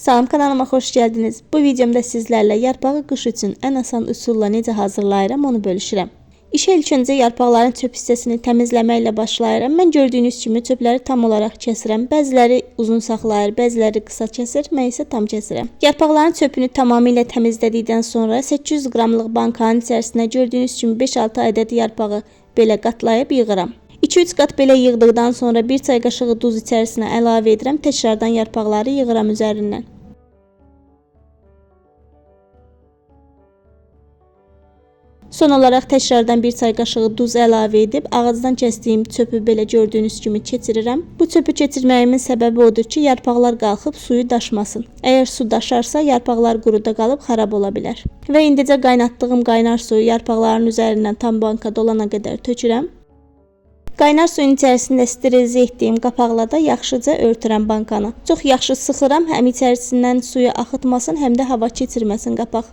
Salam, kanalıma xoş gəldiniz. Bu videomda sizlərlə yarpağı qış üçün ən asan üsulla necə hazırlayıram onu bölüşürəm. İşə ilk öncə yarpaqların çöp hissəsini təmizləməklə başlayıram. Mən gördüyünüz kimi çöpləri tam olaraq kəsirəm. Bəziləri uzun saxlayır, bəziləri qısa kəsir, mən isə tam kəsirəm. Yarpaqların çöpünü tamamilə təmizlədikdən sonra 800 qramlıq bankanın içərisinə gördüyünüz kimi 5-6 ədəd yarpağı belə qatlayıb yığıram. 2-3 qat belə yığdıqdan sonra 1 çay qaşığı duz içərisinə əlavə edirəm. Təkrardan yarpaqları yığıram üzərindən. Son olaraq təkrardan 1 çay qaşığı duz əlavə edib ağacdan kəsdiyim çöpü belə gördüyünüz kimi keçirirəm. Bu çöpü keçirməyimin səbəbi odur ki, yarpaqlar qalxıb suyu daşmasın. Əgər su daşarsa yarpaqlar quruda qalıb xarab ola bilər. Və indicə qaynatdığım qaynar suyu yarpaqların üzərindən tam banka dolana qədər tökürəm. Qaynar suyun içərisində sterilizə etdiyim qapaqla da yaxşıca örtürəm bankanı. Çox yaxşı sıxıram, həm içərisindən suyu axıtmasın, həm də hava keçirməsin qapaq.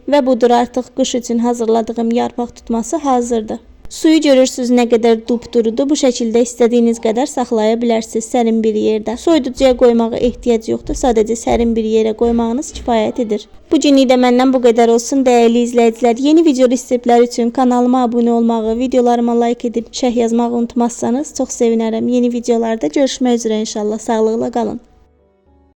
Və budur, artıq qış üçün hazırladığım yarpaq tutması hazırdır. Suyu görürsünüz nə qədər dupdurudur. Bu şəkildə istədiyiniz qədər saxlaya bilərsiniz sərin bir yerdə. Soyuducuya qoymağa ehtiyac yoxdur. Sadəcə sərin bir yerə qoymağınız kifayət edir. Bu günlük də məndən bu qədər olsun dəyərli izləyicilər. Yeni video reseptlər üçün kanalıma abunə olmağı, videolarıma like edib şərh yazmağı unutmazsanız çox sevinərəm. Yeni videolarda görüşmək üzrə inşallah. Sağlıqla qalın.